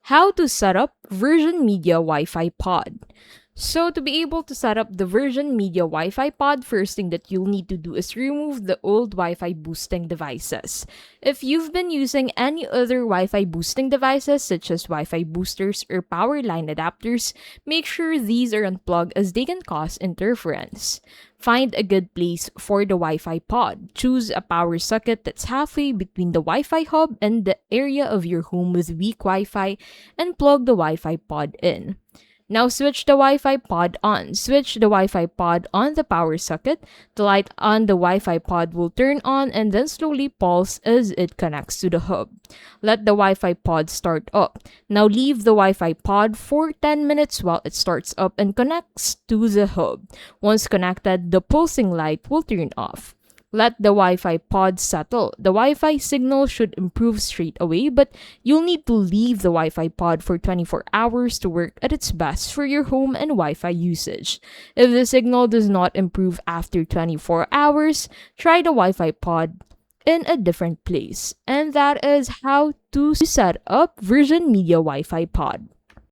How to set up Virgin Media Wi-Fi Pod. So to be able to set up the Virgin Media Wi-Fi Pod, first thing that you'll need to do is remove the old Wi-Fi boosting devices. If you've been using any other Wi-Fi boosting devices such as Wi-Fi boosters or power line adapters, make sure these are unplugged as they can cause interference. Find a good place for the Wi-Fi pod. Choose a power socket that's halfway between the Wi-Fi hub and the area of your home with weak Wi-Fi and plug the Wi-Fi pod in. Now switch the Wi-Fi pod on. Switch the Wi-Fi pod on the power socket. The light on the Wi-Fi pod will turn on and then slowly pulse as it connects to the hub. Let the Wi-Fi pod start up. Now leave the Wi-Fi pod for 10 minutes while it starts up and connects to the hub. Once connected, the pulsing light will turn off. Let the Wi-Fi pod settle. The Wi-Fi signal should improve straight away, but you'll need to leave the Wi-Fi pod for 24 hours to work at its best for your home and Wi-Fi usage. If the signal does not improve after 24 hours, try the Wi-Fi pod in a different place. And that is how to set up Virgin Media Wi-Fi Pod.